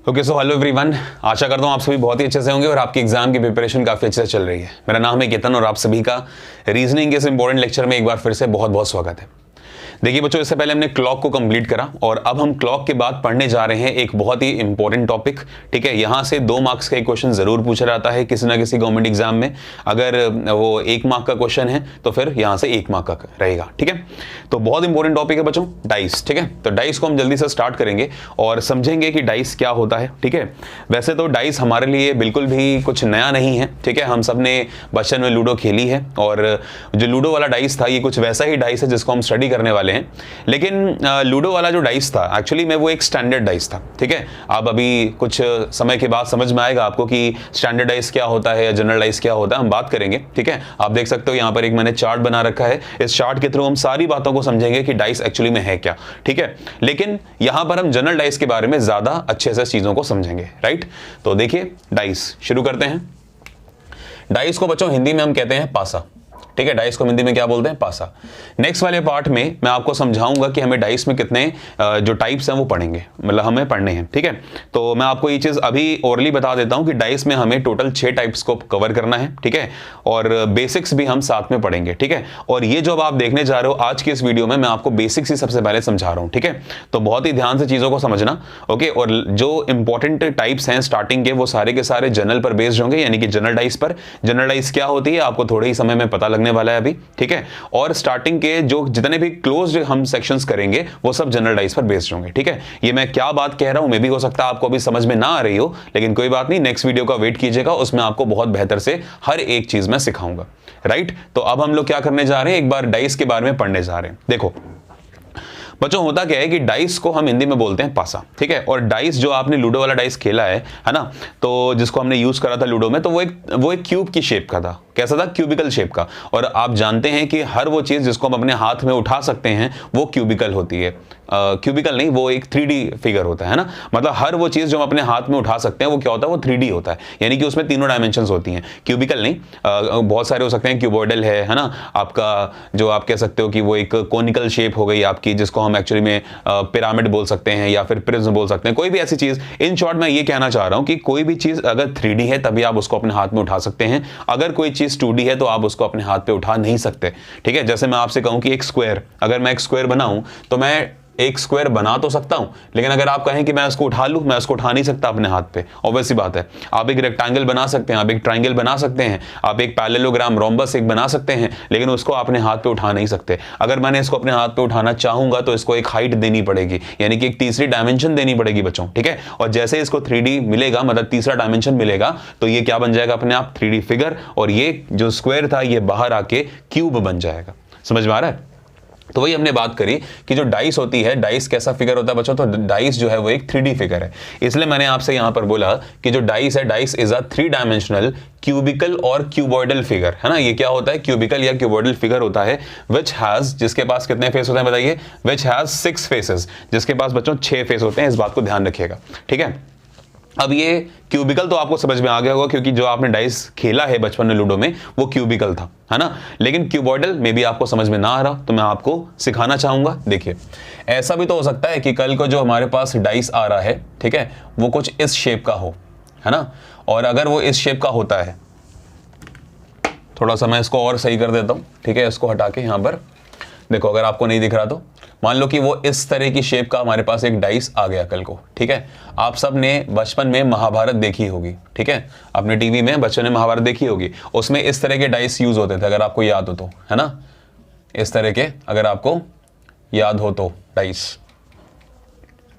Okay so hello everyone, आशा करता हूँ आप सभी बहुत ही अच्छे से होंगे और आपकी एग्जाम की प्रिपरेशन काफी अच्छे से चल रही है। मेरा नाम है केतन और आप सभी का रीजनिंग के इस इंपॉर्टेंट लेक्चर में एक बार फिर से बहुत बहुत स्वागत है। देखिए बच्चों, इससे पहले हमने क्लॉक को कंप्लीट करा और अब हम क्लॉक के बाद पढ़ने जा रहे हैं एक बहुत ही इंपॉर्टेंट टॉपिक। ठीक है, यहां से 2 मार्क्स का एक क्वेश्चन जरूर पूछा जाता है किसी ना किसी गवर्नमेंट एग्जाम में। अगर वो 1 मार्क का क्वेश्चन है तो फिर यहां से 1 मार्क का रहेगा। ठीक है, तो बहुत इंपॉर्टेंट टॉपिक है बच्चों, डाइस। ठीक है, तो डाइस को हम जल्दी से स्टार्ट करेंगे और समझेंगे कि डाइस क्या होता है। ठीक है, वैसे तो डाइस हमारे लिए बिल्कुल भी कुछ नया नहीं है। ठीक है, हम सब ने बचपन में लूडो खेली है और जो लूडो वाला डाइस था ये कुछ वैसा ही डाइस है जिसको हम स्टडी करने वाले हैं। लेकिन लूडो वाला जो डाइस था एक्चुअली में वो एक स्टैंडर्ड डाइस था। ठीक है, अब अभी कुछ समय के बाद समझ में आएगा आपको कि स्टैंडर्ड डाइस क्या होता है या जनरल डाइस क्या होता है, हम बात करेंगे। ठीक है, आप देख सकते हो यहाँ पर एक मैंने चार्ट बना रखा है। इस चार्ट के थ्रू हम सारी बातों को समझेंगे कि डाइस एक्चुअली में है क्या। ठीक है, लेकिन यहां पर हम जनरल डाइस के बारे में ज्यादा अच्छे से चीजों को समझेंगे। राइट, तो देखिए डाइस शुरू करते हैं। डाइस को बच्चों हिंदी में हम कहते हैं पासा। ठीक है, डाइस को हिंदी में क्या बोलते हैं? पासा। नेक्स्ट वाले पार्ट में मैं आपको समझाऊंगा कि हमें डाइस में कितने जो टाइप्स हैं वो पढ़ेंगे, मतलब हमें पढ़ने हैं। ठीक है, तो मैं आपको ये चीज अभी ओरली बता देता हूं कि डाइस में हमें टोटल 6 टाइप्स को कवर करना है। ठीक है, और बेसिक्स भी हम साथ में पढ़ेंगे। ठीक है, और ये जो अब आप देखने जा रहे हो आज की इस वीडियो में, मैं आपको बेसिक्स ही सबसे पहले समझा रहा हूं। ठीक है, तो बहुत ही ध्यान से चीजों को समझना। ओके, और जो इंपॉर्टेंट टाइप्स हैं स्टार्टिंग के, वो सारे के सारे जनरल पर बेस्ड होंगे, यानी कि जनरल डाइस पर। जनरल डाइस क्या होती है आपको थोड़े ही समय में पता लगने वाला है अभी। ठीक है, और स्टार्टिंग के जो जितने भी क्लोज्ड हम सेक्शंस करेंगे वो सब जनरल डाइस पर बेस्ड होंगे। ठीक है, ये मैं क्या बात कह रहा हूं मे भी हो सकता है आपको अभी समझ में ना आ रही हो, लेकिन कोई बात नहीं, नेक्स्ट वीडियो का वेट कीजिएगा, उसमें आपको बहुत बेहतर से हर एक चीज मैं सिखाऊंगा। राइट, तो अब हम लोग क्या करने जा रहे हैं, एक बार डाइस के बारे में पढ़ने जा रहे हैं। देखो बच्चों, होता क्या है कि डाइस को हम हिंदी में बोलते हैं पासा। ठीक है, और डाइस जो आपने लूडो वाला डाइस खेला है ना, तो जिसको हमने यूज करा था लूडो में, तो वो एक क्यूब की शेप का था। कैसा था? क्यूबिकल शेप का। और आप जानते हैं कि हर वो चीज जिसको हम अपने हाथ में उठा सकते हैं वो क्यूबिकल होती है। क्यूबिकल नहीं, वो एक 3D फिगर होता है ना, मतलब हर वो चीज जो हम अपने हाथ में उठा सकते हैं वो क्या होता है? वो 3D होता है, यानी कि उसमें तीनों डायमेंशंस होती हैं। क्यूबिकल नहीं, बहुत सारे हो सकते हैं। क्यूबॉइडल है ना आपका, जो आप कह सकते हो कि वो एक कोनिकल शेप हो गई आपकी, जिसको हम एक्चुअली में पिरामिड बोल सकते हैं या फिर प्रिज्म बोल सकते हैं, कोई भी ऐसी चीज। इन शॉर्ट मैं ये कहना चाह रहा हूं कि कोई भी चीज अगर 3D है तभी आप उसको अपने हाथ में उठा सकते हैं। अगर कोई चीज 2D है तो आप उसको अपने हाथ पे उठा नहीं सकते। ठीक है, जैसे मैं आपसे कहूं कि एक स्क्वायर, अगर मैं एक स्क्वायर बनाऊं तो मैं एक स्क्वायर बना तो सकता हूं, लेकिन अगर आप कहें कि मैं उसको उठा लूं, मैं उसको उठा नहीं सकता अपने हाथ पे। ऑब्वियस सी बात है। आप एक रेक्टेंगल बना सकते हैं, आप एक ट्राइंगल बना सकते हैं, आप एक पैरेललोग्राम रोम्बस एक बना सकते हैं, लेकिन उसको अपने हाथ पे उठा नहीं सकते। अगर मैंने इसको अपने हाथ पे उठाना चाहूंगा तो इसको एक हाइट देनी पड़ेगी, यानी कि एक तीसरी डायमेंशन देनी पड़ेगी बच्चों। ठीक है, और जैसे इसको 3D मिलेगा, मतलब तीसरा डायमेंशन मिलेगा, तो ये क्या बन जाएगा अपने आप? 3D figure. और ये जो स्क्वायर था ये बाहर आके क्यूब बन जाएगा। समझ में आ रहा है? तो वही हमने बात करी कि जो डाइस होती है, डाइस कैसा फिगर होता है बच्चों? तो डाइस जो है वो एक 3D फिगर है। इसलिए मैंने आपसे यहां पर बोला कि जो डाइस है, dice is a 3 dimensional cubical और क्यूबॉइडल फिगर, है ना। ये क्या होता है? क्यूबिकल या क्यूबॉइडल फिगर होता है विच हैज, जिसके पास कितने फेस होते हैं बताइए? विच हैज 6 फेसेस, जिसके पास बच्चों 6 फेस होते हैं। इस बात को ध्यान रखिएगा। ठीक है, अब ये क्यूबिकल तो आपको समझ में आ गया होगा, क्योंकि जो आपने डाइस खेला है बचपन में लूडो में वो क्यूबिकल था, है ना। लेकिन क्यूबॉइडल में भी आपको समझ में ना आ रहा, तो मैं आपको सिखाना चाहूंगा। देखिए, ऐसा भी तो हो सकता है कि कल को जो हमारे पास डाइस आ रहा है, ठीक है, वो कुछ इस शेप का हो, है ना। और अगर वो इस शेप का होता है, थोड़ा सा मैं इसको और सही कर देता हूं। ठीक है, इसको हटा के यहां पर देखो, अगर आपको नहीं दिख रहा तो मान लो कि वो इस तरह की शेप का हमारे पास एक डाइस आ गया कल को। ठीक है, आप सब ने बचपन में महाभारत देखी होगी। ठीक है, आपने टीवी में बच्चों ने महाभारत देखी होगी, उसमें इस तरह के डाइस यूज होते थे, अगर आपको याद हो तो, है ना। इस तरह के, अगर आपको याद हो तो, डाइस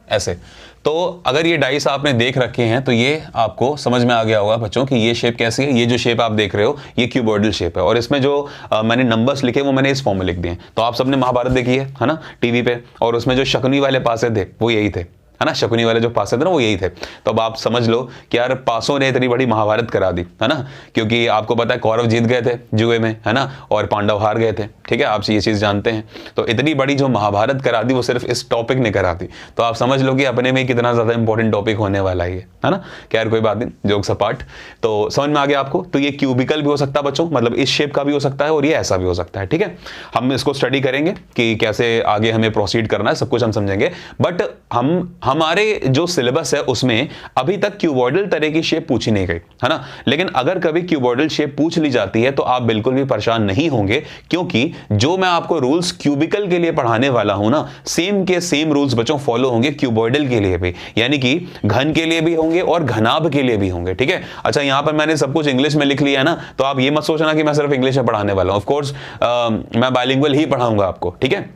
ऐसे। तो अगर ये डाइस आपने देख रखे हैं तो ये आपको समझ में आ गया होगा बच्चों कि ये शेप कैसी है। ये जो शेप आप देख रहे हो ये क्यूबॉइडल शेप है, और इसमें जो मैंने नंबर्स लिखे वो मैंने इस फॉर्म में लिख दिए। तो आप सबने महाभारत देखी है ना टीवी पे, और उसमें जो शकुनी वाले पासे थे वो यही थे, है ना। शकुनी वाले जो पासे थे ना वो यही थे। तो अब आप समझ लो कि यार पासों ने इतनी बड़ी महाभारत करा दी, है ना, क्योंकि आपको पता है कौरव जीत गए थे जुए में, है ना, और पांडव हार गए थे। ठीक है, आप ये चीज जानते हैं। तो इतनी बड़ी जो महाभारत करा दी वो सिर्फ इस टॉपिक ने करा दी। तो आप समझ लो कि अपने में कितना ज्यादा इंपॉर्टेंट टॉपिक होने वाला है ना। क्या यार, कोई बात नहीं, जोक्स अपार्ट। तो समझ में आ गया आपको। तो ये क्यूबिकल भी हो सकता है बच्चों, मतलब इस शेप का भी हो सकता है, और ये ऐसा भी हो सकता है। ठीक है, हम इसको स्टडी करेंगे कि कैसे आगे हमें प्रोसीड करना है, सब कुछ हम समझेंगे। बट हमारे जो सिलेबस है उसमें अभी तक क्यूबॉइडल तरह की शेप पूछी नहीं गई है ना, लेकिन अगर कभी क्यूबॉइडल शेप पूछ ली जाती है तो आप बिल्कुल भी परेशान नहीं होंगे, क्योंकि जो मैं आपको रूल्स क्यूबिकल के लिए पढ़ाने वाला हूं ना, सेम के सेम रूल्स बच्चों फॉलो होंगे क्यूबॉइडल के लिए भी, यानी कि घन के लिए भी होंगे और घनाभ के लिए भी होंगे। ठीक है, अच्छा यहां पर मैंने सब कुछ इंग्लिश में लिख लिया है ना, तो आप ये मत सोचना कि मैं सिर्फ इंग्लिश में पढ़ाने वाला हूं। ऑफ कोर्स मैं बाइलिंगुअल ही पढ़ाऊंगा आपको। ठीक है,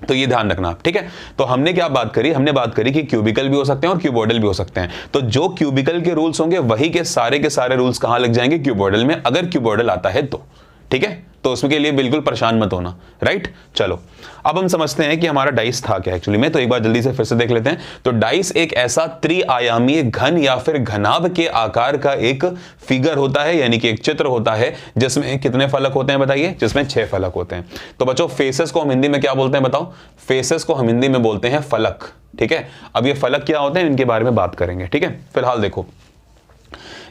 तो ये ध्यान रखना आप। ठीक है, तो हमने क्या बात करी, हमने बात करी कि क्यूबिकल भी हो सकते हैं और क्यूबॉइडल भी हो सकते हैं। तो जो क्यूबिकल के रूल्स होंगे वही के सारे रूल्स कहां लग जाएंगे, क्यूबॉइडल में, अगर क्यूबॉइडल आता है तो। ठीक है, तो उसके लिए बिल्कुल परेशान मत होना। राइट, चलो अब हम समझते हैं कि हमारा डाइस था क्या एक्चुअली में। तो एक बार जल्दी से फिर से देख लेते हैं। तो डाइस एक ऐसा त्रिआयामी घन या फिर घनाभ के आकार का एक फिगर होता है, यानी कि एक चित्र होता है, जिसमें कितने फलक होते हैं बताइए, जिसमें 6 फलक होते हैं। तो बच्चों फेसेस को हम हिंदी में क्या बोलते हैं बताओ, फेसेस को हम हिंदी में बोलते हैं फलक। ठीक है, अब ये फलक क्या होते हैं इनके बारे में बात करेंगे। ठीक है, फिलहाल देखो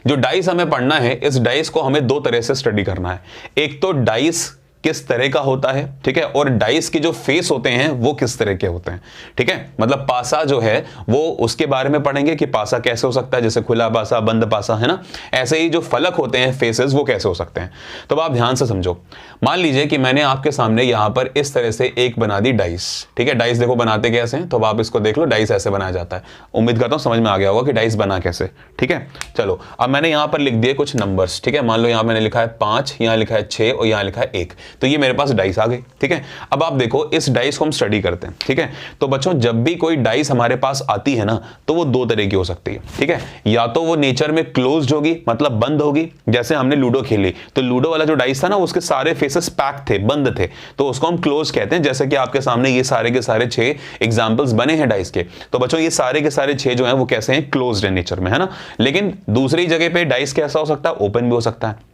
जो डाइस हमें पढ़ना है, इस डाइस को हमें 2 तरह से स्टडी करना है। एक तो डाइस किस तरह का होता है, ठीक है, और डाइस के जो फेस होते हैं वो किस तरह के होते हैं। ठीक है, मतलब पासा जो है वो उसके बारे में पढ़ेंगे कि पासा कैसे हो सकता है, जैसे खुला पासा, बंद पासा, है ना। ऐसे ही जो फलक होते हैं फेसेस, वो कैसे हो सकते हैं। तो आप ध्यान से समझो, मान लीजिए कि मैंने आपके सामने यहां पर इस तरह से एक बना दी डाइस। ठीक है, डाइस देखो बनाते कैसे हैं, तो अब आप इसको देख लो, डाइस ऐसे बनाया जाता है। उम्मीद करता हूं समझ में आ गया होगा कि डाइस बना कैसे। ठीक है, चलो अब मैंने यहां पर लिख दिए कुछ नंबर्स। ठीक है, मान लो यहां मैंने लिखा है 5, यहां लिखा है 6 और यहां लिखा है 1। तो ये मेरे पास डाइस आ गई। ठीक है, अब आप देखो इस डाइस को हम स्टडी करते हैं। ठीक है, तो बच्चों जब भी कोई डाइस हमारे पास आती है ना, तो वो 2 तरह की हो सकती है। ठीक है, या तो वो नेचर में क्लोज्ड होगी, मतलब बंद होगी, जैसे हमने लूडो खेली, तो लूडो वाला जो डाइस था ना उसके सारे फेसेस पैक थे, बंद थे, तो उसको हम क्लोज कहते हैं। जैसे कि आपके सामने ये सारे के सारे 6 एग्जांपल्स बने हैं डाइस के। तो बच्चों ये सारे के सारे 6 जो हैं वो कैसे हैं, क्लोज्ड है नेचर में, है ना। लेकिन दूसरी जगह पे डाइस कैसा हो सकता है, ओपन भी हो सकता है।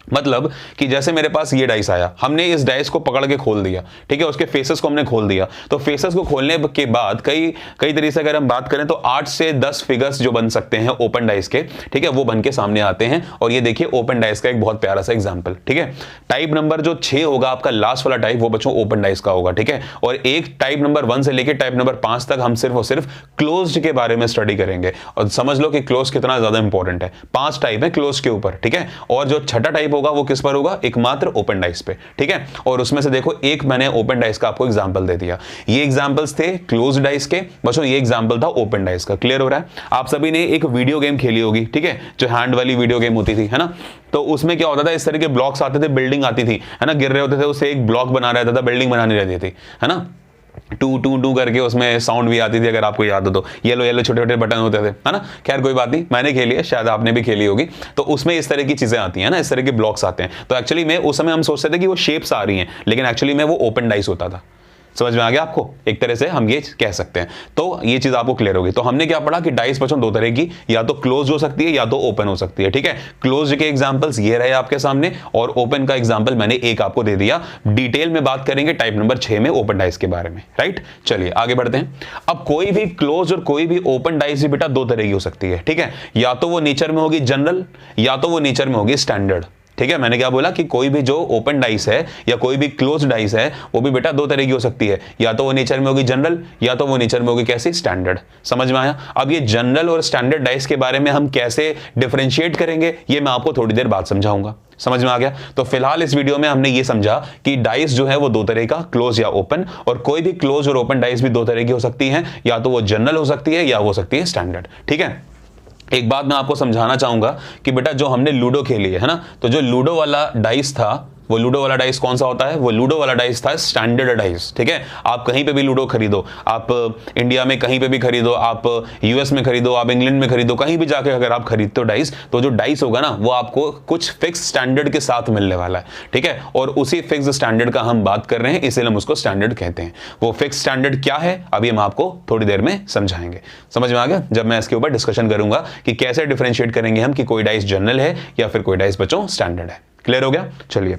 मतलब कि जैसे मेरे पास ये डाइस आया, हमने इस डाइस को पकड़ के खोल दिया। ठीक है, उसके फेसेस को हमने खोल दिया। तो फेसेस को खोलने के बाद कई तरीके से अगर हम बात करें तो 8 से 10 फिगर्स जो बन सकते हैं ओपन डाइस के, ठीक है, वो बन के सामने आते हैं। और ये देखिए ओपन डाइस का एक बहुत प्यारा सा एग्जांपल। ठीक है, टाइप नंबर जो 6 होगा आपका लास्ट वाला टाइप, वो बच्चों ओपन डाइस का होगा। ठीक है, और एक टाइप नंबर 1 से लेकर टाइप नंबर 5 तक हम सिर्फ और सिर्फ क्लोज्ड के बारे में स्टडी करेंगे। और समझ लो कि क्लोज कितना ज्यादा इंपॉर्टेंट है। 5 टाइप है क्लोज के ऊपर। ठीक है, और जो छठा टाइप होगा वो किस पर होगा, एकमात्र ओपन डाइस पे। ठीक है, और उसमें से देखो एक मैंने ओपन डाइस का आपको एग्जांपल दे दिया। ये एग्जांपल्स थे क्लोज डाइस के बच्चों, ये एग्जांपल था ओपन डाइस का। क्लियर हो रहा है। आप सभी ने एक वीडियो गेम खेली होगी, ठीक है, जो हैंड वाली वीडियो गेम होती थी, है ना। तो उसमें क्या होता था, इस तरह के ब्लॉक्स आते थे, बिल्डिंग आती थी, है ना, गिर रहे होते थे, उससे एक ब्लॉक बना रहता था, बिल्डिंग बनानी रहती थी, है ना। टू टू टू करके उसमें साउंड भी आती थी, अगर आपको याद हो तो। येलो येलो छोटे छोटे बटन होते थे, है ना। खैर कोई बात नहीं, मैंने खेली है, शायद आपने भी खेली होगी। तो उसमें इस तरह की चीजें आती हैं ना, इस तरह के ब्लॉक्स आते हैं। तो एक्चुअली में उस समय हम सोचते थे कि वो शेप्स आ रही हैं, लेकिन एक्चुअली में वो ओपन डाइस होता था। समझ में आ गया आपको, एक तरह से हम ये कह सकते हैं। तो ये चीज आपको क्लियर होगी। तो हमने क्या पढ़ा कि डाइस बच्चों 2 तरह की, या तो क्लोज हो सकती है या तो ओपन हो सकती है। ठीक है, क्लोज के एग्जांपल्स ये रहे आपके सामने, और ओपन का एग्जांपल मैंने एक आपको दे दिया। डिटेल में बात करेंगे टाइप नंबर 6 में ओपन डाइस के बारे में। राइट, चलिए आगे बढ़ते हैं। अब कोई भी क्लोज और कोई भी ओपन डाइस भी बेटा 2 तरह की हो सकती है। ठीक है, या तो वो नेचर में होगी जनरल, या तो वो नेचर में होगी स्टैंडर्ड। ठीक है, मैंने क्या बोला कि कोई भी जो ओपन डाइस है या कोई भी क्लोज डाइस है, वो भी बेटा 2 तरह की हो सकती है। या तो वो नेचर में होगी जनरल, या तो वो नेचर में होगी कैसी, स्टैंडर्ड। समझ में आया। अब ये जनरल और स्टैंडर्ड डाइस के बारे में हम कैसे डिफरेंशिएट करेंगे, ये मैं आपको थोड़ी देर बाद समझाऊंगा। समझ में आ गया। तो फिलहाल इस वीडियो में हमने ये समझा कि डाइस जो है वो 2 तरह का, क्लोज या ओपन, और कोई भी क्लोज और ओपन डाइस भी 2 तरह की हो सकती है, या तो वो जनरल हो सकती है या हो सकती है स्टैंडर्ड। ठीक है, एक बात मैं आपको समझाना चाहूंगा कि बेटा जो हमने लूडो खेली है ना, तो जो लूडो वाला डाइस था, वो लूडो वाला डाइस कौन सा होता है, वो लूडो वाला डाइस था स्टैंडर्ड डाइस। ठीक है, आप कहीं पे भी लूडो खरीदो, आप इंडिया में कहीं पे भी खरीदो, आप यूएस में खरीदो, आप इंग्लैंड में खरीदो, कहीं भी जाके अगर आप खरीदते हो डाइस, तो जो डाइस होगा ना वो आपको कुछ फिक्स स्टैंडर्ड के साथ मिलने वाला है। ठीक है, और उसी फिक्स स्टैंडर्ड का हम बात कर रहे हैं, इसलिए हम उसको स्टैंडर्ड कहते हैं। वो फिक्स स्टैंडर्ड क्या है अभी हम आपको थोड़ी देर में समझाएंगे। समझ में आ गया, जब मैं इसके ऊपर डिस्कशन करूंगा कि कैसे डिफरेंशिएट करेंगे हम कि कोई डाइस जनरल है या फिर कोई डाइस बच्चों स्टैंडर्ड है। क्लियर हो गया। चलिए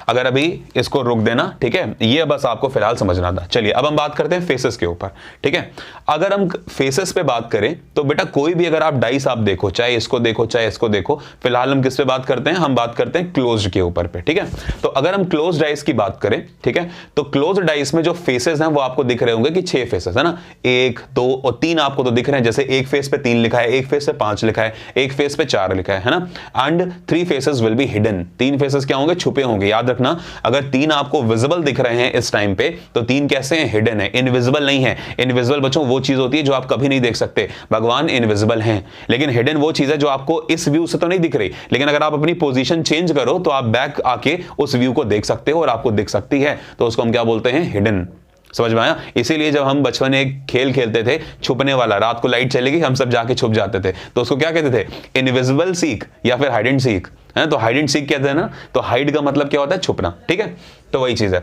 अगर अभी इसको रोक देना, ठीक है, ये बस आपको फिलहाल समझना था। चलिए अब हम बात करते हैं फेसेस के ऊपर, ठीक है। अगर हम फेसेस पे बात करें तो बेटा कोई भी अगर आप डाइस आप देखो, चाहे इसको देखो चाहे इसको देखो, फिलहाल हम किस पे बात करते हैं, हम बात करते हैं क्लोज्ड के ऊपर पे, ठीक है। तो अगर हम क्लोज्ड डाइस की बात करें, ठीक है, तो क्लोज्ड डाइस में जो फेसेस हैं वो आपको दिख रहे होंगे कि 6 फेसेस है ना, 1 2 और 3 आपको तो दिख रहे हैं, जैसे एक फेस पे 3 लिखा है, एक फेस पे 5 लिखा है, एक फेस पे 4 लिखा है ना। And 3 faces will be hidden, 3 faces क्या होंगे, छुपे होंगे। याद रखना, अगर 3 आपको विजिबल दिख रहे हैं इस टाइम पे, तो 3 कैसे हैं, हिडन है, इनविजिबल नहीं है। इनविजिबल बच्चों वो चीज होती है जो आप कभी नहीं देख सकते, भगवान इनविजिबल हैं। लेकिन हिडन वो चीज है जो आपको इस व्यू से तो नहीं दिख रही, लेकिन अगर आप अपनी पोजीशन चेंज करो तो आप बैक आके उस व्यू को देख सकते हो और आपको दिख सकती है, तो उसको हम क्या बोलते हैं, हिडन। समझ में आया? इसीलिए जब हम बचपन में एक खेल खेलते थे छुपने वाला, रात को लाइट चलेगी हम सब जाके छुप जाते थे, तो उसको क्या कहते थे, इनविजिबल सीक या फिर हाइड एंड सीक, है तो हाइड एंड सीक कहते हैं ना। तो हाइड का मतलब क्या होता है, छुपना, ठीक है। तो वही चीज है।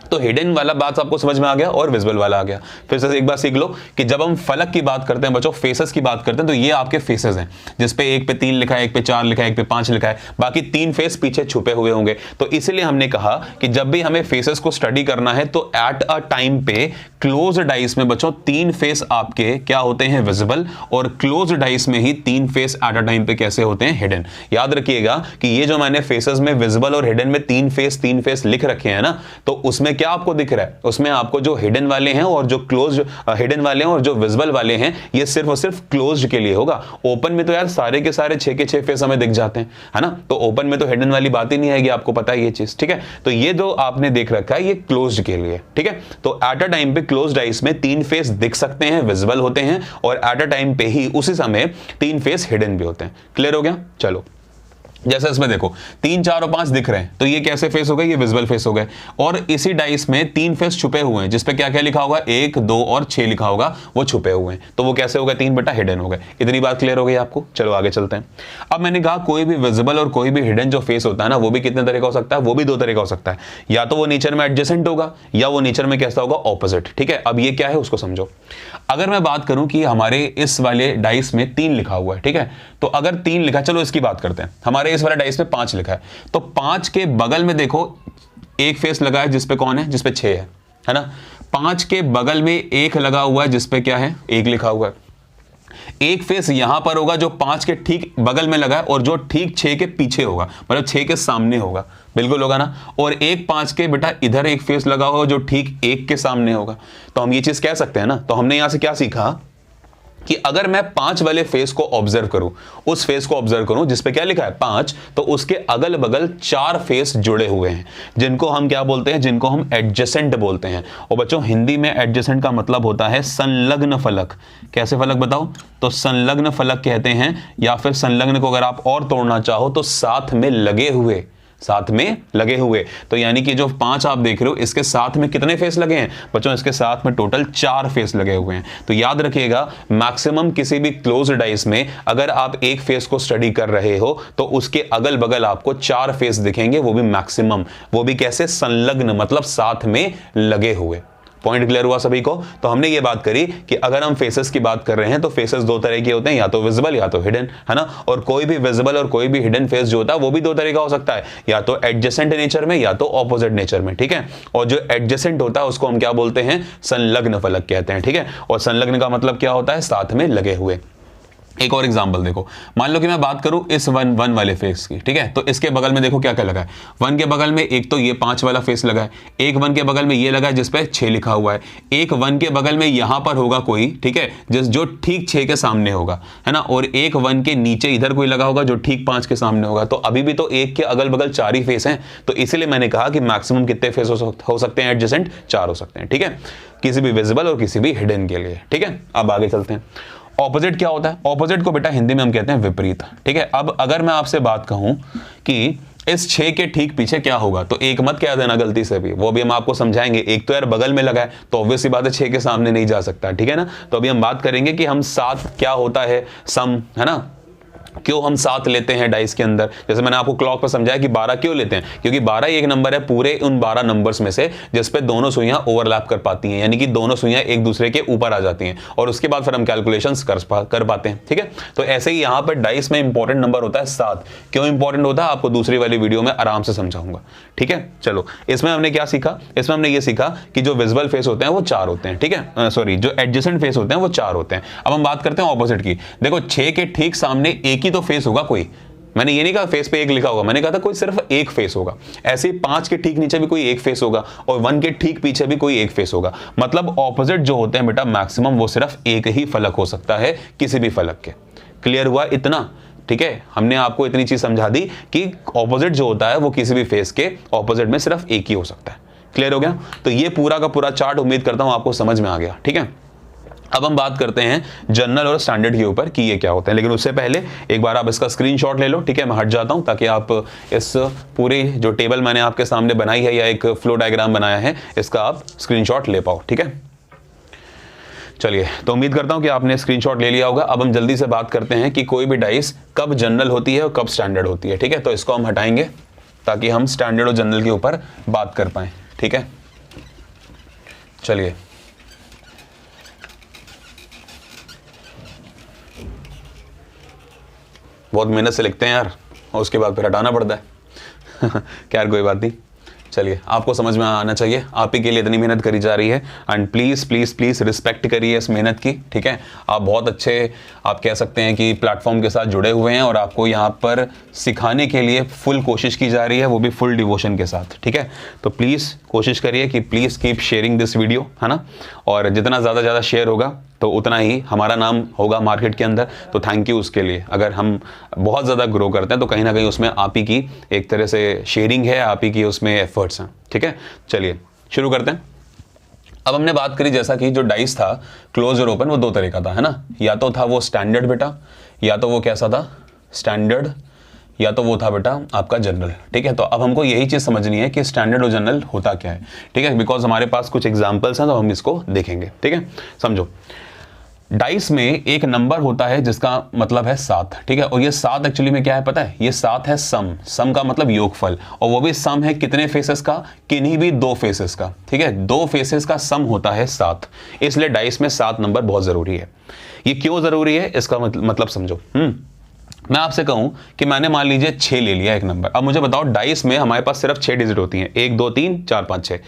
तो हिडन वाला बात आपको समझ में आ गया और विजिबल वाला आ गया। फिर से एक बार सीख लो कि जब हम फलक की बात करते हैं बच्चों, फेसेस की बात करते हैं, तो ये आपके फेसेस हैं, जिसपे एक पे 3 लिखा है, एक पे 4 लिखा है, एक पे 5 लिखा है, बाकी 3 फेस पीछे छुपे हुए होंगे। तो इसलिए हमने कहा कि जब भी हमें फेसेस को स्टडी करना है तो एट अ टाइम पे क्लोज डाइस में बच्चों 3 फेस आपके क्या होते हैं, विजिबल, और क्लोज डाइस में ही 3 फेस एट अ टाइम पे कैसे होते हैं, हिडन। याद रखिएगा कि ये जो मैंने फेसेस में विजिबल और हिडन में 3 फेस लिख रखे हैं ना, तो उसमें क्या आपको दिख रहा है, उसमें आपको जो हिडन वाले हैं और जो क्लोज हिडन वाले हैं और जो विजिबल वाले हैं, ये सिर्फ और सिर्फ क्लोज्ड के लिए होगा। ओपन में तो यार सारे के सारे 6 के 6 फेस हमें दिख जाते हैं, है ना। तो ओपन में तो हिडन वाली बात ही नहीं आएगी, आपको पता है ये चीज, ठीक है। तो ये जो आपने देख रखा है ये क्लोज्ड के लिए, ठीक है। तो एट अ टाइम पे क्लोज्ड डाइस में 3 फेस दिख सकते हैं, विजिबल होते हैं, और एट अ टाइम पे ही उसी समय 3 फेस हिडन भी होते हैं। क्लियर हो गया? चलो, जैसे इसमें देखो 3 4 और 5 दिख रहे हैं, तो ये कैसे फेस हो गए, ये विजिबल फेस हो गए। और इसी डाइस में 3 फेस छुपे हुए हैं, जिसपे क्या क्या लिखा होगा, 1 2 और 6 लिखा होगा, वो छुपे हुए हैं, तो वो कैसे हो गए, 3 बेटा हिडन हो गए। इतनी बात क्लियर हो गई आपको? चलो आगे चलते हैं। अब मैंने कहा कोई भी विजिबल और कोई भी हिडन जो फेस होता है ना, वो भी कितने तरह का हो सकता है, वो भी 2 तरह का हो सकता है। या तो वो नेचर में एडजेसेंट होगा, या वो नेचर में कैसा होगा, ऑपोजिट, ठीक है। अब ये क्या है उसको समझो। अगर मैं बात करूं कि हमारे इस वाले डाइस में 3 लिखा हुआ है, ठीक है, तो अगर 3 लिखा, चलो इसकी बात करते हैं, हमारे इस वाले डाइस में 5 लिखा है, तो 5 के बगल में देखो एक फेस लगा है जिसपे कौन है, जिसपे 6 है ना। 5 के बगल में 1 लगा हुआ है जिसपे क्या है, 1 लिखा हुआ है। एक फेस यहां पर होगा जो 5 के ठीक बगल में लगा है, और जो ठीक 6 के पीछे होगा, मतलब 6 के सामने होगा, बिल्कुल होगा ना। और एक 5 के बेटा इधर एक फेस लगा होगा जो ठीक 1 के सामने होगा। तो हम ये चीज कह सकते हैं ना। तो हमने यहां से क्या सीखा कि अगर मैं 5 वाले फेस को ऑब्जर्व करूं, उस फेस को ऑब्जर्व करूं जिसपे क्या लिखा है 5, तो उसके अगल बगल 4 फेस जुड़े हुए हैं, जिनको हम क्या बोलते हैं, जिनको हम एडजेसेंट बोलते हैं। और बच्चों हिंदी में एडजेसेंट का मतलब होता है संलग्न फलक। कैसे फलक बताओ? तो संलग्न फलक कहते हैं, या फिर संलग्न को अगर आप और तोड़ना चाहो तो साथ में लगे हुए, साथ में लगे हुए। तो यानी कि जो 5 आप देख रहे हो, इसके साथ में कितने फेस लगे हैं बच्चों, इसके साथ में टोटल 4 फेस लगे हुए हैं। तो याद रखिएगा, मैक्सिमम किसी भी क्लोज डाइस में अगर आप एक फेस को स्टडी कर रहे हो तो उसके अगल बगल आपको 4 फेस दिखेंगे, वो भी मैक्सिमम, वो भी कैसे, संलग्न, मतलब साथ में लगे हुए। पॉइंट क्लियर हुआ सभी को? तो हमने ये बात करी कि अगर हम फेसेस की बात कर रहे हैं तो फेसेस 2 तरह के होते हैं, या तो विजिबल या तो हिडन, है ना। और कोई भी विजिबल और कोई भी हिडन फेस जो होता है वो भी 2 तरह का हो सकता है, या तो एडजेसेंट नेचर में या तो ऑपोजिट नेचर में, ठीक है। और जो एडजेसेंट होता है उसको हम क्या बोलते हैं, संलग्न फलक कहते हैं, ठीक है। और संलग्न का मतलब क्या होता है, साथ में लगे हुए। एक और एग्जांपल देखो, मान लो कि मैं बात करूं इस 1 1 वाले फेस की, ठीक है। तो इसके बगल में देखो क्या क्या लगा है। 1 के बगल में एक तो ये 5 वाला फेस लगा है, एक 1 के बगल में ये लगा है जिसपे 6 लिखा हुआ है, एक 1 के बगल में यहां पर होगा कोई, ठीक है, जो ठीक 6 के सामने होगा, है ना। और एक 1 के नीचे इधर कोई लगा होगा जो ठीक 5 के सामने होगा। तो अभी भी तो 1 के अगल बगल 4 ही फेस हैं। तो इसीलिए मैंने कहा कि मैक्सिमम कितने फेस हो सकते हैं एडजेसेंट, 4 हो सकते हैं, ठीक है, किसी भी विजिबल और किसी भी हिडन के लिए, ठीक है। अब आगे चलते हैं। ऑपोजिट क्या होता है? ऑपोजिट को बेटा हिंदी में हम कहते हैं विपरीत, ठीक है। अब अगर मैं आपसे बात कहूं कि इस 6 के ठीक पीछे क्या होगा, तो 1 मत कह देना गलती से भी, वो भी हम आपको समझाएंगे। एक तो यार बगल में लगा है तो ऑब्वियस सी बात है 6 के सामने नहीं जा सकता, ठीक है ना। तो अभी हम बात करेंगे कि हम 7 क्या होता है, सम, है ना। क्यों हम 7 लेते हैं डाइस के अंदर, जैसे मैंने आपको क्लॉक पर समझाया कि 12 क्यों लेते हैं, क्योंकि 12 ही एक नंबर है पूरे उन 12 नंबर्स में से जिस पे दोनों सुइयां ओवरलैप कर पाती हैं, यानी कि दोनों सुइयां एक दूसरे के ऊपर आ जाती हैं और उसके बाद फिर हम कैलकुलेशंस कर पाते हैं। ठीक है, तो ऐसे ही यहां पर डाइस में इंपॉर्टेंट नंबर होता है 7। क्यों इंपॉर्टेंट होता है आपको दूसरी वाली वीडियो में आराम से समझाऊंगा। ठीक है, चलो इसमें हमने क्या सीखा, इसमें हमने ये सीखा कि जो विजुअल फेस होते हैं वो 4 होते हैं। ठीक है, सॉरी, जो एडजेसेंट फेस होते हैं वो 4 होते हैं। अब हम बात करते हैं ऑपोजिट की। देखो 6 के ठीक सामने एक ही तो फेस होगा कोई, मैंने ये नहीं कहा फेस पे एक लिखा होगा, मैंने कहा था कोई सिर्फ एक फेस होगा। ऐसे ही 5 के ठीक नीचे भी कोई एक फेस होगा और 1 के ठीक पीछे भी कोई एक फेस होगा। मतलब ऑपोजिट जो होते हैं बेटा मैक्सिमम वो सिर्फ एक ही फलक हो सकता है किसी भी फलक के। क्लियर हुआ इतना? ठीक है, हमने आपको इतनी चीज समझा दी कि ऑपोजिट जो होता है वो किसी भी फेस के ऑपोजिट में सिर्फ एक ही हो सकता है। क्लियर हो गया? तो ये पूरा का पूरा चार्ट उम्मीद करता हूं आपको समझ में आ गया। ठीक है, अब हम बात करते हैं जनरल और स्टैंडर्ड के ऊपर कि ये क्या होते हैं, लेकिन उससे पहले एक बार आप इसका स्क्रीनशॉट ले लो। ठीक है, मैं हट जाता हूं ताकि आप इस पूरी जो टेबल मैंने आपके सामने बनाई है या एक फ्लो डायग्राम बनाया है इसका आप स्क्रीनशॉट ले पाओ। ठीक है, चलिए, तो उम्मीद करता हूं कि आपने स्क्रीनशॉट ले लिया होगा। अब हम जल्दी से बात करते हैं कि कोई भी डाइस कब जनरल होती है और कब स्टैंडर्ड होती है। ठीक है, तो इसको हम हटाएंगे ताकि हम स्टैंडर्ड और जनरल के ऊपर बात कर पाए। ठीक है, चलिए, बहुत मेहनत से लिखते हैं यार और उसके बाद फिर हटाना पड़ता है। क्या यार, कोई बात नहीं, चलिए, आपको समझ में आना चाहिए, आप ही के लिए इतनी मेहनत करी जा रही है and please please please respect करिए इस मेहनत की। ठीक है, आप बहुत अच्छे, आप कह सकते हैं कि प्लेटफॉर्म के साथ जुड़े हुए हैं और आपको यहाँ पर सिखाने के लिए फुल कोशिश की जा रही है, वो भी फुल डिवोशन के साथ। ठीक है, तो प्लीज़ कोशिश करिए कि please keep sharing this video, है ना, और जितना ज़्यादा शेयर होगा तो उतना ही हमारा नाम होगा मार्केट के अंदर। तो थैंक यू उसके लिए। अगर हम बहुत ज़्यादा ग्रो करते हैं तो कहीं ना कहीं उसमें आप ही की एक तरह से शेयरिंग है, आप ही की उसमें एफर्ट्स हैं। ठीक है, चलिए शुरू करते हैं। अब हमने बात करी जैसा कि जो डाइस था क्लोज और ओपन वो 2 तरह का था, है ना, या तो था वो स्टैंडर्ड बेटा, या तो वो कैसा था स्टैंडर्ड, या तो वो था बेटा आपका जनरल। ठीक है, तो अब हमको यही चीज़ समझनी है कि स्टैंडर्ड और जनरल होता क्या है। ठीक है, बिकॉज हमारे पास कुछ एग्जाम्पल्स हैं तो हम इसको देखेंगे। ठीक है, समझो, डाइस में एक नंबर होता है जिसका मतलब है 7। ठीक है, और ये 7 एक्चुअली में क्या है पता है, ये 7 है सम का मतलब योगफल, और वो भी सम है कितने फेसेस का, किन्हीं भी 2 फेसेस का। ठीक है, 2 फेसेस का सम होता है 7, इसलिए डाइस में 7 नंबर बहुत जरूरी है। ये क्यों जरूरी है इसका मतलब समझो। मैं आपसे कहूं कि मैंने मान लीजिए 6 ले लिया एक नंबर। अब मुझे बताओ डाइस में हमारे पास सिर्फ 6 डिजिट होती हैं, 1 2 3 4 5 6।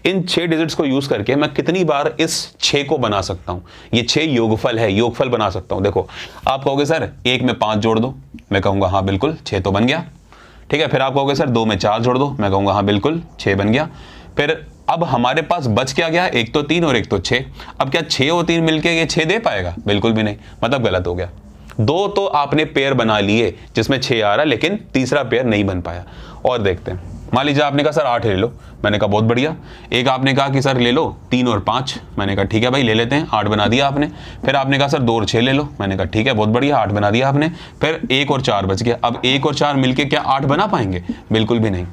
इन 6 डिजिट्स को यूज करके मैं कितनी बार इस 6 को बना सकता हूं, ये 6 योगफल है, योगफल बना सकता हूं। देखो, आप कहोगे सर 1 में 5 जोड़ दो, मैं कहूंगा हाँ बिल्कुल 6 तो बन गया। ठीक है, फिर आप कहोगे सर 2 में 4 जोड़ दो, मैं कहूंगा हाँ बिल्कुल 6 बन गया। फिर अब हमारे पास बच क्या गया, एक तो 3 और एक तो 6। अब क्या 6 और 3 मिलके ये 6 दे पाएगा? बिल्कुल भी नहीं, मतलब गलत हो गया। 2 तो आपने पेयर बना लिए जिसमें 6 आ रहा, लेकिन तीसरा पेयर नहीं बन पाया। और देखते हैं, मान लीजिए आपने कहा सर 8 ले लो, मैंने कहा बहुत बढ़िया। एक आपने कहा कि सर ले लो 3 और 5, मैंने कहा ठीक है भाई ले लेते हैं, 8 बना दिया आपने। फिर आपने कहा सर 2 और 6 ले लो, मैंने कहा ठीक है बहुत बढ़िया, 8 बना दिया आपने। फिर 1 और 4 बच गया। अब 1 और 4 मिलके क्या 8 बना पाएंगे? बिल्कुल भी नहीं,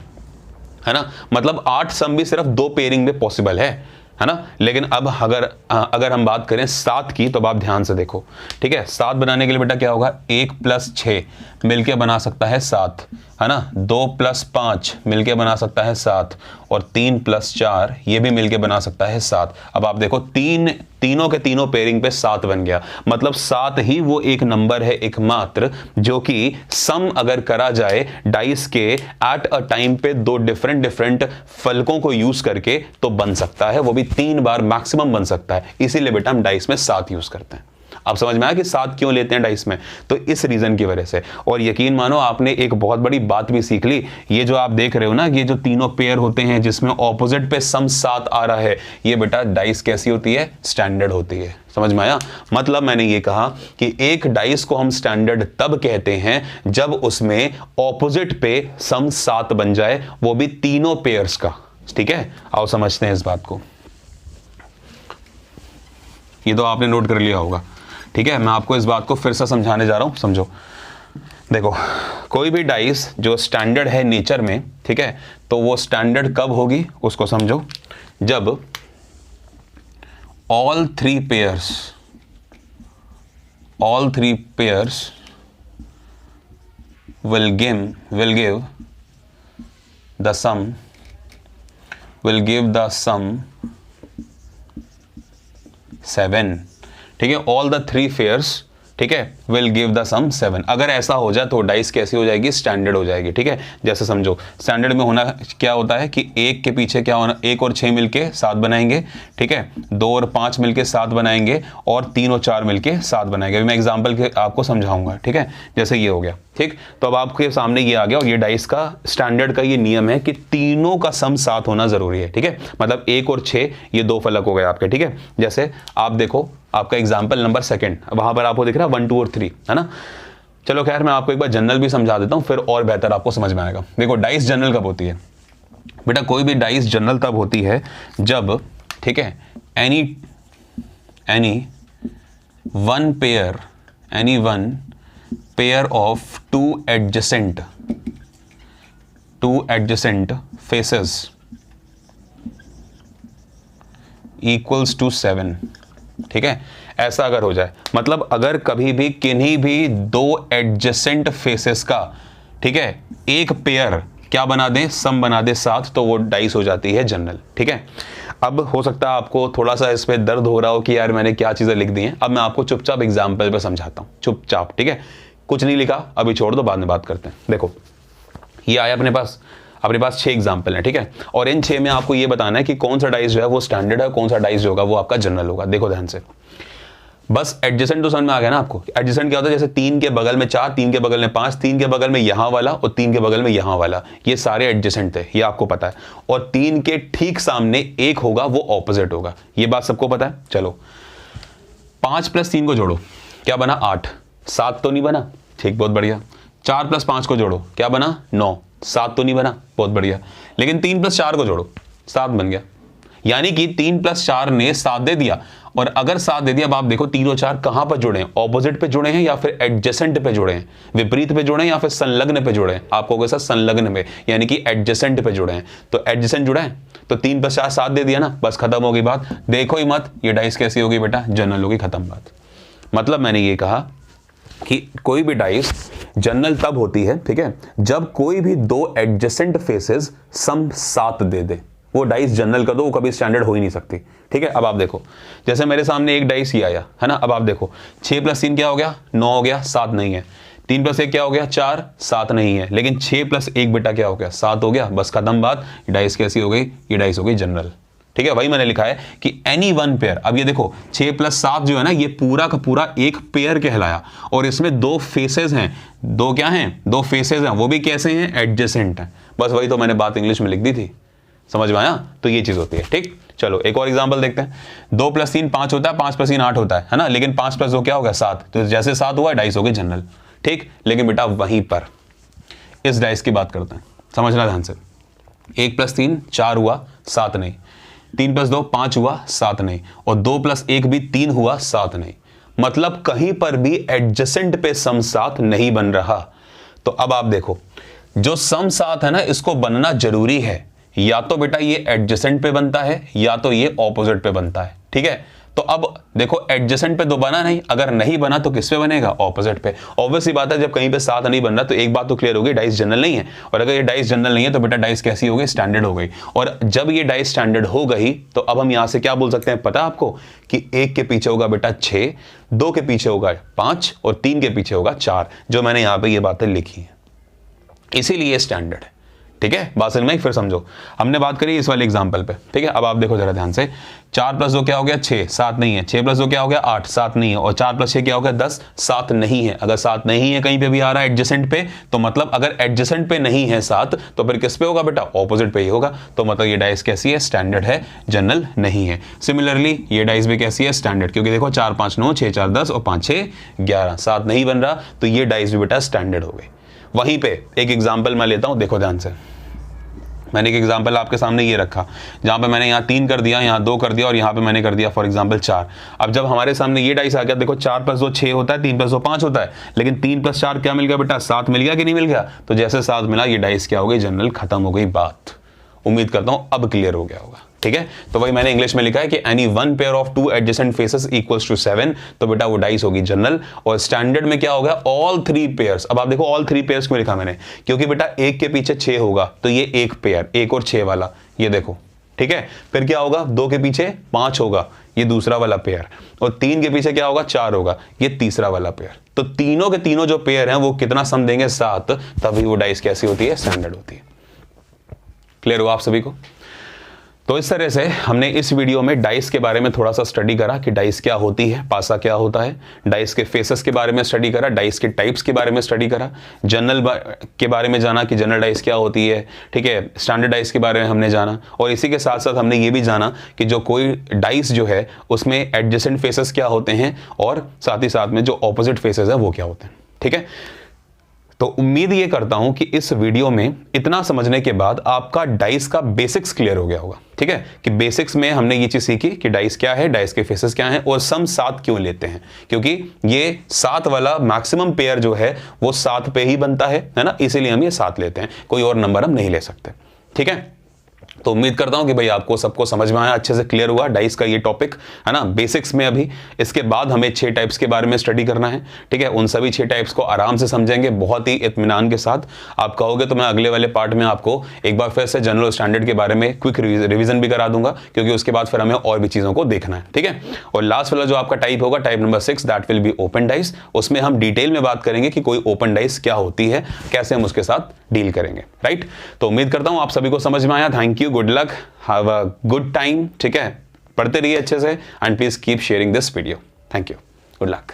है ना। मतलब 8 सम भी सिर्फ 2 पेयरिंग में पॉसिबल है ना। लेकिन अब अगर हम बात करें 7 की, तो अब आप ध्यान से देखो। ठीक है, 7 बनाने के लिए बेटा क्या होगा, 1 + 6 मिलके बना सकता है 7, है ना। 2 + 5 मिलके बना सकता है 7, और 3 + 4 ये भी मिलके बना सकता है 7। अब आप देखो तीनों के तीनों पेयरिंग पे 7 बन गया। मतलब 7 ही वो एक नंबर है एकमात्र जो कि सम अगर करा जाए डाइस के एट अ टाइम पे 2 डिफरेंट फलकों को यूज करके तो बन सकता है, वो भी 3 बार मैक्सिमम बन सकता है। इसीलिए बेटा हम डाइस में 7 यूज करते हैं। आप समझ में आया कि 7 क्यों लेते हैं डाइस में? तो इस रीजन की वजह से। और यकीन मानो आपने एक बहुत बड़ी बात भी सीख ली। ये जो आप देख रहे हो ना, ये जो तीनों पेयर होते हैं जिसमें ऑपोजिट पे सम 7 आ रहा है, ये बेटा डाइस कैसी होती है? स्टैंडर्ड होती है। समझ में आया? मतलब मैंने ये कहा कि एक डाइस को हम स्टैंडर्ड तब कहते हैं जब उसमें ऑपोजिट पे सम 7 बन जाए, वो भी तीनों पेयर्स का। ठीक है, आओ समझते हैं इस बात को। ये तो आपने नोट कर लिया होगा। ठीक है, मैं आपको इस बात को फिर से समझाने जा रहा हूं, समझो। देखो, कोई भी डाइस जो स्टैंडर्ड है नेचर में, ठीक है, तो वो स्टैंडर्ड कब होगी उसको समझो, जब all three pairs will give the sum 7। ठीक है, ऑल द 3 पेयर्स, ठीक है, विल गिव द सम 7। अगर ऐसा हो जाए तो डाइस कैसी हो जाएगी, स्टैंडर्ड हो जाएगी। ठीक है, जैसे समझो स्टैंडर्ड में होना क्या होता है कि 1 के पीछे क्या होना, 1 और 6 मिलके 7 बनाएंगे। ठीक है, 2 और 5 मिलके 7 बनाएंगे और 3 और 4 मिलके 7 बनाएंगे। अभी मैं एग्जांपल के आपको समझाऊंगा। ठीक है, जैसे ये हो गया। ठीक, तो अब आपके सामने ये आ गया और ये डाइस का स्टैंडर्ड का ये नियम है कि तीनों का सम 7 होना जरूरी है। ठीक है, मतलब 1 और 6 ये 2 फलक हो गए आपके। ठीक है, जैसे आप देखो आपका एग्जाम्पल नंबर 2 वहां पर आपको दिख रहा है 1 2 और 3, है ना। चलो खैर मैं आपको एक बार जनरल भी समझा देता हूं, फिर और बेहतर आपको समझ में आएगा। देखो डाइस जनरल कब होती है बेटा, कोई भी डाइस जनरल तब होती है जब, ठीक है, any one pair of two adjacent faces equals to 7। ठीक है, ऐसा अगर हो जाए, मतलब अगर कभी भी किन्हीं भी 2 एडजेसेंट फेसेस का, ठीक है, एक पेयर क्या बना दे, सम बना दे 7, तो वो डाइस हो जाती है जनरल। ठीक है, अब हो सकता है आपको थोड़ा सा इस पे दर्द हो रहा हो कि यार मैंने क्या चीजें लिख दी हैं। अब मैं आपको चुपचाप एग्जाम्पल पे समझाता हूं, चुपचाप। ठीक है, कुछ नहीं लिखा, अभी छोड़ दो, बाद में बात करते हैं। देखो ये आया अपने पास 6 एग्जाम्पल है। ठीक है, और इन 6 में आपको ये बताना है कि कौन सा डाइस जो है वो स्टैंडर्ड है, कौन सा डाइस जो होगा वो आपका जनरल होगा। देखो ध्यान से, बस एडजेसेंट तो समझ में आ गया ना आपको। एडजेसेंट क्या होता है, जैसे 3 के बगल में 4, 3 के बगल में 5, 3 के बगल में यहां वाला और 3 के बगल में यहां वाला, ये सारे एडजेसेंट थे, ये आपको पता है। और 3 के ठीक सामने एक होगा, वो ऑपोजिट होगा, ये बात सबको पता है। चलो 5 + 3 को जोड़ो, क्या बना 8, 7 तो नहीं बना, ठीक, बहुत बढ़िया। 4 + 5 को जोड़ो, क्या बना 9, 7 तो नहीं बना, बहुत बढ़िया। लेकिन 3 + 4 को जोड़ो, 7 बन गया। यानी कि 3 + 4 ने 7 दे दिया। और अगर 7 दे दिया, अब आप देखो 3 और 4 कहां पर जुड़े हैं, ऑपोजिट पे जुड़े हैं या फिर एडजेसेंट पे जुड़े हैं, विपरीत पे जुड़े हैं या फिर संलग्न पे जुड़े हैं। आप कहोगे सर संलग्न में, यानी कि एडजेसेंट पे जुड़े हैं। तो एडजेसेंट जुड़ा है तो 3 + 4 7 दे दिया ना, बस खत्म हो गई बात। देखो ही मत, ये डाइस कैसी होगी बेटा, जनरल होगी, खत्म बात। मतलब मैंने ये कहा कि कोई भी डाइस जनरल तब होती है, ठीक है, जब कोई भी 2 एडजेसेंट फेसेस सम 7 दे दे, वो डाइस जनरल कर दो, वो कभी स्टैंडर्ड हो ही नहीं सकती। ठीक है, अब आप देखो, जैसे मेरे सामने एक डाइस ये आया है ना, अब आप देखो 6 + 3 क्या हो गया, 9 हो गया, 7 नहीं है। 3 + 1 क्या हो गया, 4, 7 नहीं है। लेकिन 6 + 1 बेटा क्या हो गया, 7 हो गया, बस खत्म बात। डाइस कैसी हो गई, ये डाइस हो गई जनरल। ठीक है, वही मैंने लिखा है कि एनी वन पेयर। अब ये देखो 6 + 7 जो है ना, ये पूरा का पूरा एक पेयर कहलाया, और इसमें 2 फेसेस हैं। 2 क्या हैं, 2 फेसेस हैं, वो भी कैसे हैं, एडजेसेंट हैं। बस वही तो मैंने बात इंग्लिश में लिख दी थी, समझ में आया। तो ये चीज होती है। ठीक, चलो एक और एग्जांपल देखते हैं। 2 + 3 5 होता है, 5 + 3 8 होता है ना, लेकिन 5 + 2 क्या होगा, 7। तो जैसे 7 हुआ, डाइस हो गई जनरल। ठीक, लेकिन बेटा वहीं पर इस डाइस की बात करते हैं, समझना ध्यान से। 1 + 3 4 हुआ, 7 नहीं। 3 + 2 5 हुआ, 7 नहीं। और 2 + 1 भी 3 हुआ, 7 नहीं। मतलब कहीं पर भी एडजेसेंट पे सम 7 नहीं बन रहा। तो अब आप देखो, जो सम 7 है ना, इसको बनना जरूरी है, या तो बेटा ये एडजेसेंट पे बनता है या तो ये ऑपोजिट पे बनता है। ठीक है, तो अब देखो एडजेसेंट पे तो बना नहीं, अगर नहीं बना तो किस पे बनेगा, ऑपोजिट पे। ऑब्वियसली बात है, जब कहीं पे 7 नहीं बन रहा तो एक बात तो क्लियर होगी, डाइस जनरल नहीं है। और अगर ये डाइस जनरल नहीं है तो बेटा डाइस कैसी हो गई, स्टैंडर्ड हो गई। और जब ये डाइस स्टैंडर्ड हो गई तो अब हम यहां से क्या बोल सकते हैं, पता है आपको, कि 1 के पीछे होगा बेटा 6, 2 के पीछे होगा 5 और 3 के पीछे होगा 4, जो मैंने यहां पर ये बातें लिखी हैं, इसीलिए स्टैंडर्ड है। ठीक है, बात समझ में, फिर समझो। हमने बात करी इस वाले एग्जांपल पे। ठीक है, अब आप देखो जरा ध्यान से। 4 + 2 क्या हो गया, 6, 7 नहीं है। 6 + 2 क्या हो गया, 8, 7 नहीं है। और 4 + 6 क्या हो गया, 10, 7 नहीं है। अगर 7 नहीं है कहीं पे भी आ रहा है एडजेसेंट पे, तो मतलब अगर एडजेसेंट पे नहीं है 7, तो फिर किस पे होगा बेटा, ऑपोजिट पे ही होगा। तो मतलब ये डाइस कैसी है, स्टैंडर्ड है, जनरल नहीं है। सिमिलरली ये डाइस भी कैसी है, स्टैंडर्ड, क्योंकि देखो 4 5 9, 6 4 10 और 5 6 11, 7 नहीं बन रहा, तो ये डाइस भी बेटा स्टैंडर्ड हो गई। वहीं पे एक एग्जाम्पल मैं लेता हूं, देखो ध्यान से। मैंने एक एग्जांपल आपके सामने ये रखा, जहां पे मैंने यहाँ 3 कर दिया, यहाँ 2 कर दिया और यहाँ पे मैंने कर दिया फॉर एग्जांपल 4। अब जब हमारे सामने ये डाइस आ गया, देखो 4 + 2 6 होता है, 3 + 2 5 होता है, लेकिन 3 + 4 क्या मिल गया बेटा, 7 मिल गया कि नहीं मिल गया। तो जैसे 7 मिला, ये डाइस क्या हो गई, जनरल, खत्म हो गई बात। उम्मीद करता हूं अब क्लियर हो गया होगा। ठीक है, तो वही मैंने इंग्लिश में लिखा है कि any one pair of two adjacent faces equals to 7, तो बेटा वो डाइस होगी जनरल। और स्टैंडर्ड में क्या होगा, ऑल थ्री पेयर्स। अब आप देखो ऑल थ्री पेयर्स क्यों लिखा मैंने, क्योंकि बेटा एक के पीछे 6 होगा तो ये एक पेयर, 1 और 6 वाला, ये देखो, ठीक है। फिर क्या होगा, 2 के पीछे 5 होगा, ये दूसरा वाला पेयर, और 3 के पीछे क्या होगा, 4 होगा, ये तीसरा वाला पेयर। तो तीनों के तीनों जो पेयर हैं वो कितना सम देंगे, 7, तभी वो डाइस कैसी होती है, स्टैंडर्ड होती है। क्लियर हुआ आप सभी को? तो इस तरह से हमने इस वीडियो में डाइस के बारे में थोड़ा सा स्टडी करा कि डाइस क्या होती है, पासा क्या होता है, डाइस के फेसेस के बारे में स्टडी करा, डाइस के टाइप्स के बारे में स्टडी करा, जनरल के बारे में जाना कि जनरल डाइस क्या होती है, ठीक है, स्टैंडर्ड डाइस के बारे में हमने जाना, और इसी के साथ साथ हमने ये भी जाना कि जो कोई डाइस जो है उसमें एडजेसेंट फेसेस क्या होते हैं, और साथ ही साथ में जो ऑपोजिट फेसेस है वो क्या होते हैं। ठीक है, तो उम्मीद ये करता हूं कि इस वीडियो में इतना समझने के बाद आपका डाइस का बेसिक्स क्लियर हो गया होगा। ठीक है, कि बेसिक्स में हमने ये चीज सीखी कि डाइस क्या है, डाइस के फेसेस क्या हैं, और सम 7 क्यों लेते हैं, क्योंकि ये 7 वाला मैक्सिमम पेयर जो है वो 7 पे ही बनता है ना, इसीलिए हम ये 7 लेते हैं, कोई और नंबर हम नहीं ले सकते। ठीक है, तो उम्मीद करता हूं कि भाई आपको सबको समझ में आया, अच्छे से क्लियर हुआ डाइस का ये टॉपिक, है ना, बेसिक्स में। अभी इसके बाद हमें 6 टाइप्स के बारे में स्टडी करना है। ठीक है, उन सभी 6 टाइप्स को आराम से समझेंगे, बहुत ही इत्मीनान के साथ। आप कहोगे तो मैं अगले वाले पार्ट में आपको एक बार फिर से जनरल स्टैंडर्ड के बारे में क्विक रिवीजन भी करा दूंगा, क्योंकि उसके बाद फिर हमें और भी चीजों को देखना है। ठीक है, और लास्ट वाला जो आपका टाइप होगा, type number 6, that will be open dice. उसमें हम डिटेल में बात करेंगे कि कोई ओपन डाइस क्या होती है, कैसे हम उसके साथ डील करेंगे। राइट, तो उम्मीद करता हूं आप सभी को समझ में आया। Thank you, good luck, have a good time. ठीक है, पढ़ते रहिए अच्छे से, and please keep sharing this video. Thank you, good luck.